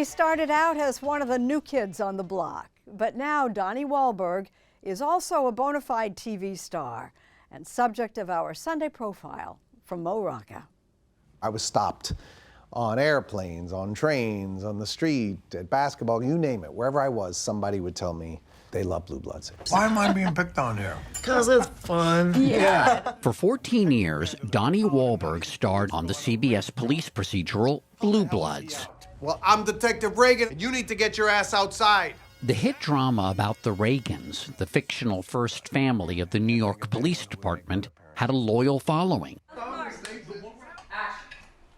He started out as one of the new kids on the block, but now Donnie Wahlberg is also a bona fide TV star and subject of our Sunday profile from Mo Rocca. I was stopped on airplanes, on trains, on the street, at basketball, you name it. Wherever I was, somebody would tell me they love Blue Bloods. Why am I being picked on here? Because it's fun. Yeah. For 14 years, Donnie Wahlberg starred on the CBS police procedural Blue Bloods. Well, I'm Detective Reagan, and you need to get your ass outside. The hit drama about the Reagans, the fictional first family of the New York Police Department, had a loyal following.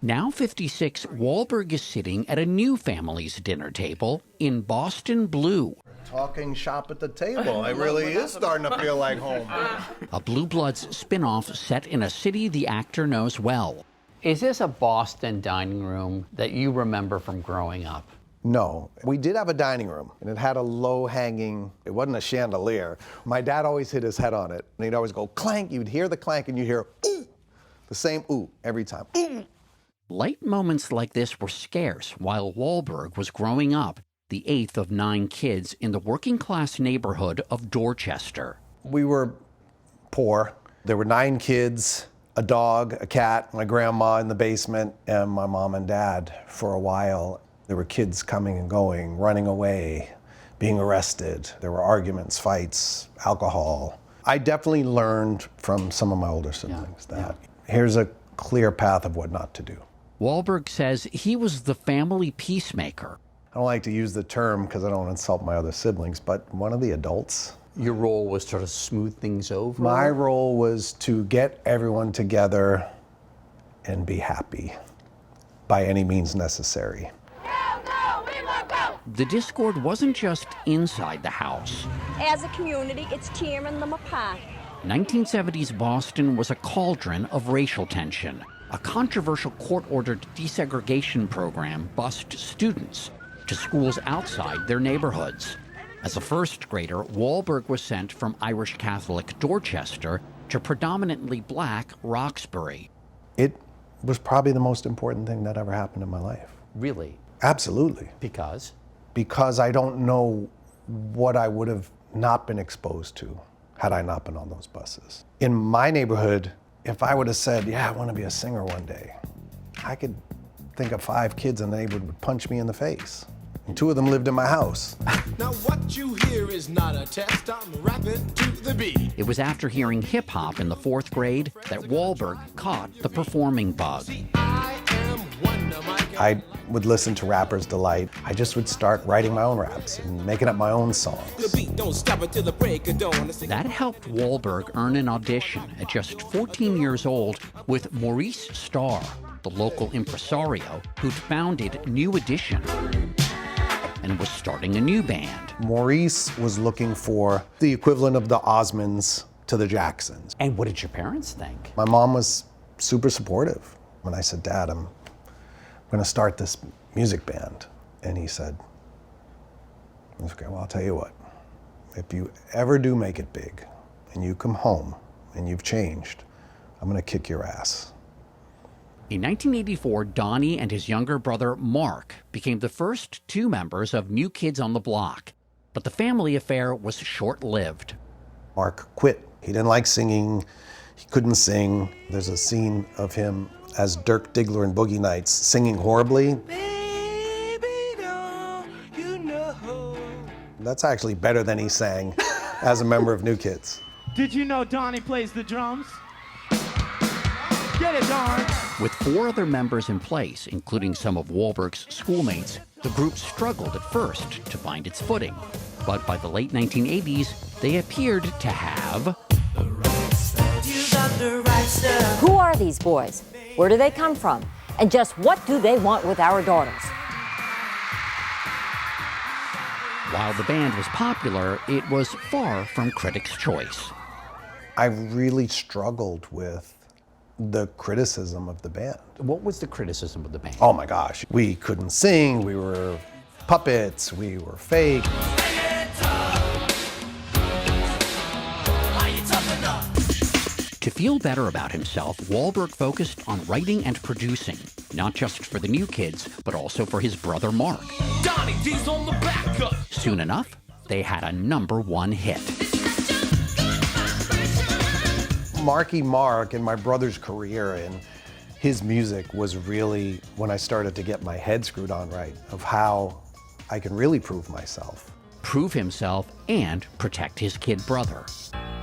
Now 56, Wahlberg is sitting at a new family's dinner table in Boston Blue. Talking shop at the table. It really is starting to feel like home. A Blue Bloods spinoff set in a city the actor knows well. Is this a Boston dining room that you remember from growing up? No. We did have a dining room, and it had a low-hanging, it wasn't a chandelier. My dad always hit his head on it, and he'd always go clank. You'd hear the clank, and you'd hear ooh, the same ooh every time. Ooh. Light moments like this were scarce while Wahlberg was growing up, the eighth of 9 kids in the working-class neighborhood of Dorchester. We were poor. There were 9 kids, a dog, a cat, my grandma in the basement, and my mom and dad for a while. There were kids coming and going, running away, being arrested. There were arguments, fights, alcohol. I definitely learned from some of my older siblings that here's a clear path of what not to do. Wahlberg says he was the family peacemaker. I don't like to use the term because I don't want to insult my other siblings, but one of the adults. Your role was to smooth things over? My role was to get everyone together and be happy by any means necessary. The discord wasn't just inside the house. As a community, it's tearing them apart. 1970s Boston was a cauldron of racial tension. A controversial court-ordered desegregation program bused students to schools outside their neighborhoods. As a first grader, Wahlberg was sent from Irish Catholic Dorchester to predominantly black Roxbury. It was probably the most important thing that ever happened in my life. Really? Absolutely. Because? Because I don't know what I would have not been exposed to had I not been on those buses. In my neighborhood, if I would have said, yeah, I want to be a singer one day, I could think of 5 kids in the neighborhood would punch me in the face. And 2 of them lived in my house. Now what you hear is not a test, I'm rapping to the beat. It was after hearing hip-hop in the 4th grade that Wahlberg caught the performing bug. I would listen to Rapper's Delight. I just would start writing my own raps and making up my own songs. That helped Wahlberg earn an audition at just 14 years old with Maurice Starr, the local impresario who'd founded New Edition and was starting a new band. Maurice was looking for the equivalent of the Osmonds to the Jacksons. And what did your parents think? My mom was super supportive. When I said, Dad, I'm going to start this music band. And he said, okay, well, I'll tell you what. If you ever do make it big and you come home and you've changed, I'm going to kick your ass. In 1984, Donnie and his younger brother, Mark, became the first 2 members of New Kids on the Block. But the family affair was short-lived. Mark quit. He didn't like singing. He couldn't sing. There's a scene of him as Dirk Diggler in Boogie Nights singing horribly. Baby, don't you know? That's actually better than he sang as a member of New Kids. Did you know Donnie plays the drums? Get it, Don! With 4 other members in place, including some of Wahlberg's schoolmates, the group struggled at first to find its footing. But by the late 1980s, they appeared to have... Who are these boys? Where do they come from? And just what do they want with our daughters? While the band was popular, it was far from critics' choice. I really struggled with the criticism of the band. What was the criticism of the band? Oh my gosh, we couldn't sing, we were puppets, we were fake. To feel better about himself, Wahlberg focused on writing and producing. not just for the new kids, but also for his brother Mark. Donnie D's on the backup. Soon enough, they had a #1 hit. Marky Mark and my brother's career and his music was really when I started to get my head screwed on right of how I can really prove myself. Prove himself and protect his kid brother.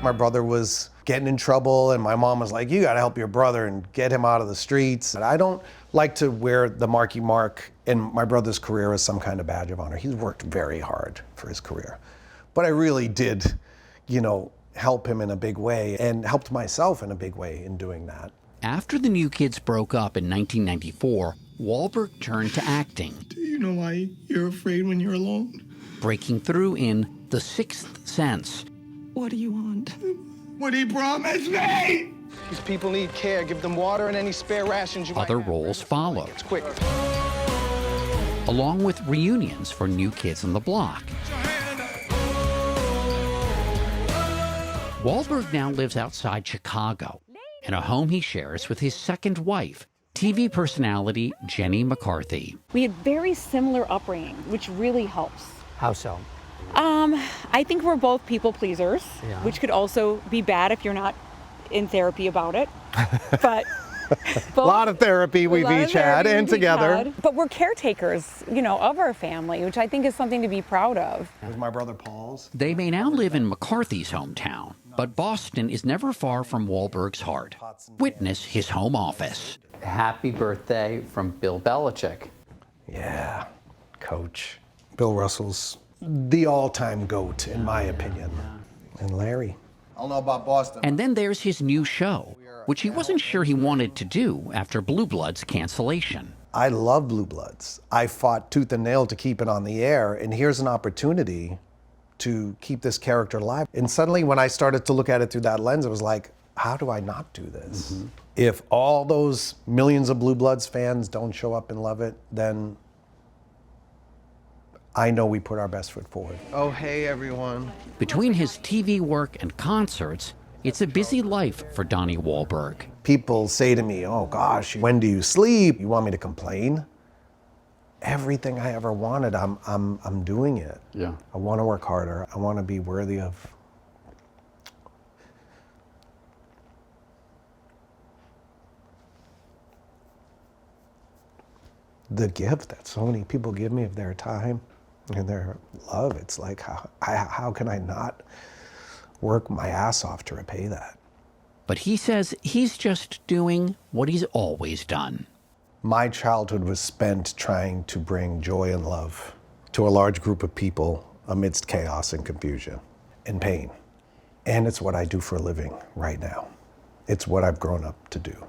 My brother was getting in trouble and my mom was like, you gotta help your brother and get him out of the streets. And I don't like to wear the Marky Mark in my brother's career as some kind of badge of honor. He's worked very hard for his career. But I really did, help him in a big way and helped myself in a big way in doing that. After the New Kids broke up in 1994, Wahlberg turned to acting. Do you know why you're afraid when you're alone? Breaking through in The Sixth Sense. What do you want? What he promised me! These people need care. Give them water and any spare rations you Other roles followed, It's quick. along with reunions for New Kids on the Block. Wahlberg now lives outside Chicago in a home he shares with his second wife, TV personality Jenny McCarthy. We had very similar upbringing, which really helps. How so? I think we're both people pleasers, which could also be bad if you're not in therapy about it. But A lot of therapy we've each had and together. But we're caretakers, of our family, which I think is something to be proud of. It was my brother Paul's. They may now live in McCarthy's hometown, but Boston is never far from Wahlberg's heart. Witness his home office. Happy birthday from Bill Belichick. Yeah, coach. Bill Russell's the all-time GOAT, in my opinion. And Larry. I don't know about Boston. And then there's his new show, which he wasn't sure he wanted to do after Blue Bloods' cancellation. I love Blue Bloods. I fought tooth and nail to keep it on the air, and here's an opportunity to keep this character alive. And suddenly when I started to look at it through that lens, it was like, how do I not do this? Mm-hmm. If all those millions of Blue Bloods fans don't show up and love it, then I know we put our best foot forward. Oh, hey, everyone. Between his TV work and concerts, it's a busy life for Donnie Wahlberg. People say to me, oh gosh, when do you sleep? You want me to complain? Everything I ever wanted, I'm doing it. Yeah. I want to work harder. I want to be worthy of the gift that so many people give me of their time and their love. It's like, how can I not work my ass off to repay that? But he says he's just doing what he's always done. My childhood was spent trying to bring joy and love to a large group of people amidst chaos and confusion and pain. And it's what I do for a living right now. It's what I've grown up to do.